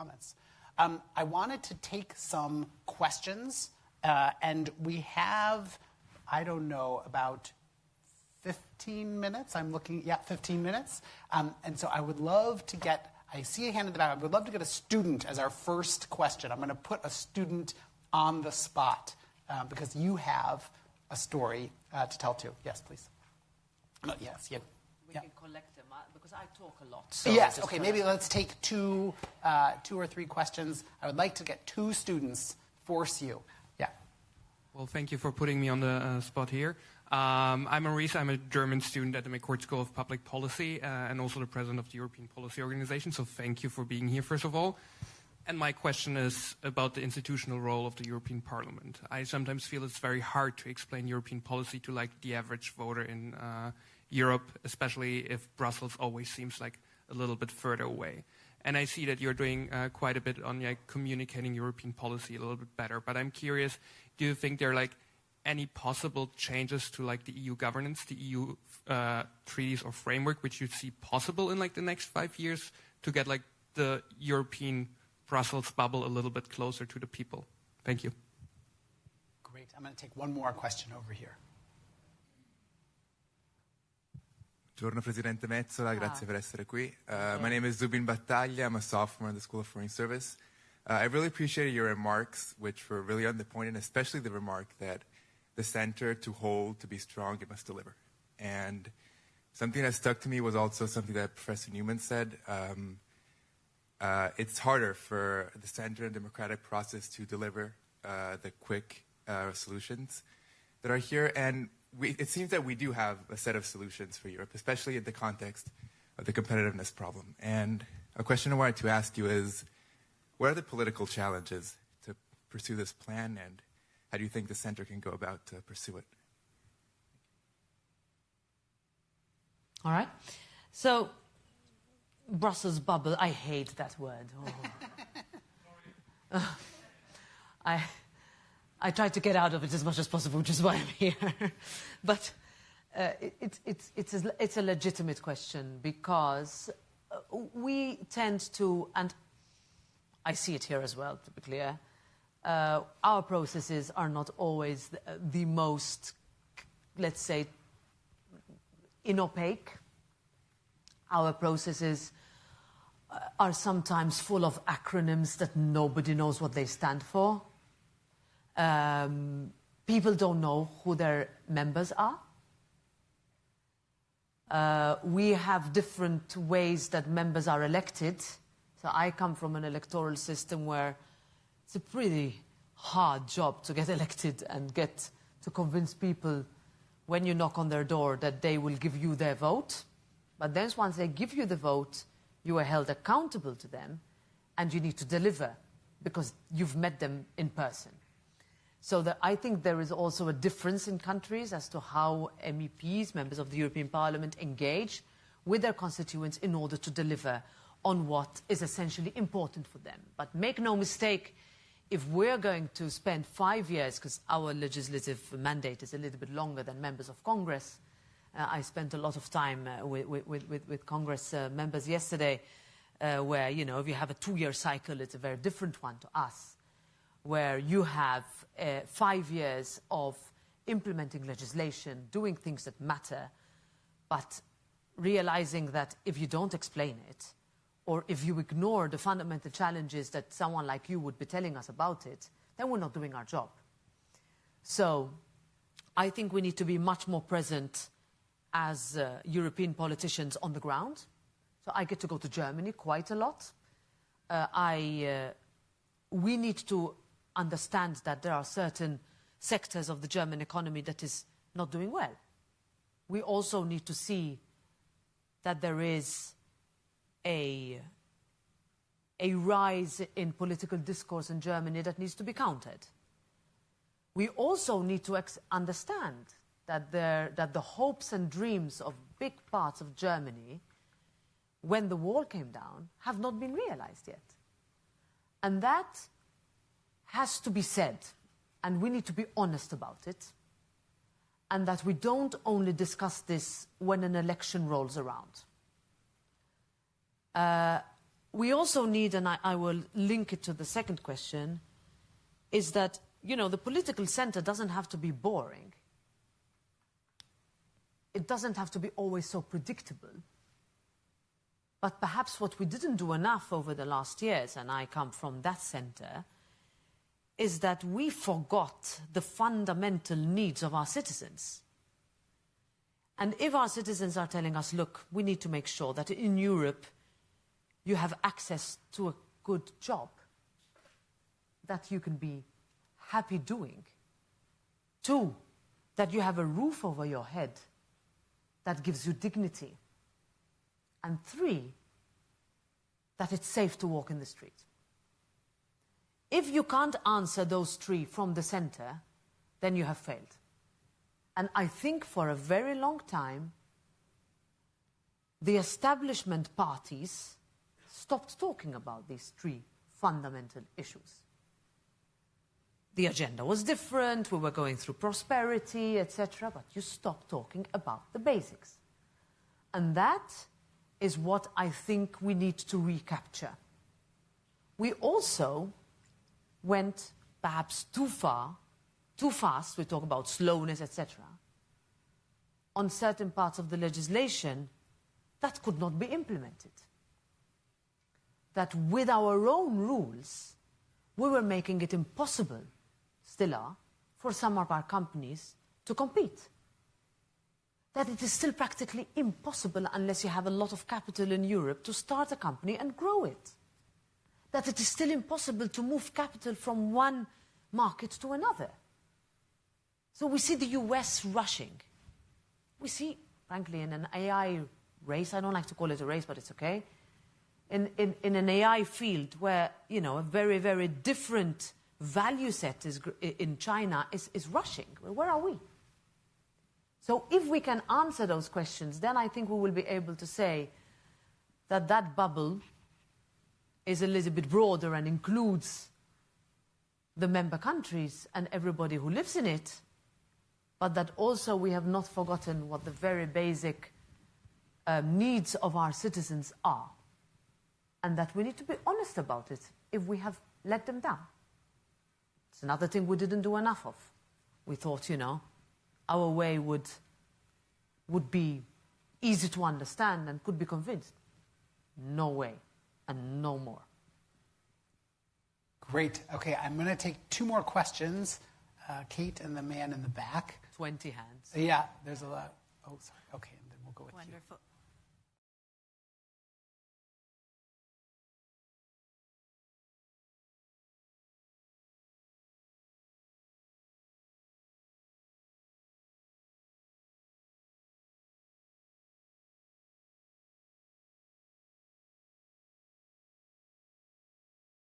comments. I wanted to take some questions, and we have, I don't know, about 15 minutes. I'm looking, 15 minutes. And so I would love to get, I see a hand in the back. I would love to get a student as our first question. I'm going to put a student on the spot because you have a story to tell too. Yes, please. Yes, yeah. We can collect them because I talk a lot. So yes, okay, maybe let's take two or three questions. I would like to get two students, force you. Yeah. Well, thank you for putting me on the spot here. I'm Maurice. I'm a German student at the McCourt School of Public Policy and also the president of the European Policy Organization. So thank you for being here, first of all. And my question is about the institutional role of the European Parliament. I sometimes feel it's very hard to explain European policy to like the average voter in Europe, especially if Brussels always seems like a little bit further away. And I see that you're doing quite a bit on communicating European policy a little bit better. But I'm curious, do you think there are like any possible changes to like the EU governance, the EU treaties or framework, which you see possible in like the next 5 years to get like the European Brussels bubble a little bit closer to the people? Thank you. Great. I'm going to take one more question over here. Buongiorno Presidente Metsola, grazie per essere qui. My name is Zubin Battaglia. I'm a sophomore in the School of Foreign Service. I really appreciated your remarks, which were really on the point, and especially the remark that the center to hold, to be strong, it must deliver. And something that stuck to me was also something that Professor Newman said. It's harder for the center and democratic process to deliver the quick solutions that are here. And it seems that we do have a set of solutions for Europe, especially in the context of the competitiveness problem. And a question I wanted to ask you is, what are the political challenges to pursue this plan, and how do you think the center can go about to pursue it? All right. So, Brussels bubble, I hate that word. Oh. I try to get out of it as much as possible, which is why I'm here. But it's a legitimate question because we tend to, and I see it here as well, to be clear, our processes are not always the most, let's say, opaque. Our processes are sometimes full of acronyms that nobody knows what they stand for. People don't know who their members are. We have different ways that members are elected. So I come from an electoral system where it's a pretty hard job to get elected and get to convince people when you knock on their door that they will give you their vote. But then once they give you the vote, you are held accountable to them and you need to deliver because you've met them in person. So I think there is also a difference in countries as to how MEPs, members of the European Parliament, engage with their constituents in order to deliver on what is essentially important for them. But make no mistake, if we're going to spend 5 years, because our legislative mandate is a little bit longer than members of Congress, I spent a lot of time with Congress members yesterday, where, you know, if you have a 2-year cycle, it's a very different one to us, where you have 5 years of implementing legislation, doing things that matter, but realizing that if you don't explain it, or if you ignore the fundamental challenges that someone like you would be telling us about it, then we're not doing our job. So I think we need to be much more present as European politicians on the ground. So I get to go to Germany quite a lot. We need to understand that there are certain sectors of the German economy that is not doing well. We also need to see that there is a rise in political discourse in Germany that needs to be countered. We also need to understand that the hopes and dreams of big parts of Germany, when the wall came down, have not been realized yet. And that has to be said, and we need to be honest about it, and that we don't only discuss this when an election rolls around. we also need, and I will link it to the second question, is that, you know, the political center doesn't have to be boring. It doesn't have to be always so predictable. But perhaps what we didn't do enough over the last years, and I come from that center, is that we forgot the fundamental needs of our citizens. And if our citizens are telling us, look, we need to make sure that in Europe you have access to a good job that you can be happy doing. 2, that you have a roof over your head that gives you dignity. And 3, that it's safe to walk in the street. If you can't answer those 3 from the center, then you have failed. And I think for a very long time, the establishment parties stopped talking about these 3 fundamental issues. The agenda was different, we were going through prosperity, etc., but you stopped talking about the basics. And that is what I think we need to recapture. We also went perhaps too far, too fast, we talk about slowness, etc., on certain parts of the legislation that could not be implemented. That with our own rules, we were making it impossible, still are, for some of our companies to compete. That it is still practically impossible unless you have a lot of capital in Europe to start a company and grow it. That it is still impossible to move capital from one market to another. So we see the US rushing. We see, frankly, in an AI race, I don't like to call it a race, but it's okay, in an AI field where, you know, a very, very different value set in China is rushing. Well, where are we? So if we can answer those questions, then I think we will be able to say that that bubble is a little bit broader and includes the member countries and everybody who lives in it, but that also we have not forgotten what the very basic needs of our citizens are, and that we need to be honest about it if we have let them down. It's another thing we didn't do enough of. We thought, you know, our way would be easy to understand and could be convinced. No way, and no more. Great. Okay, I'm going to take 2 more questions. Kate and the man in the back. 20 hands. Yeah, there's a lot. Oh, sorry. Okay, and then we'll go with Wonderful. you.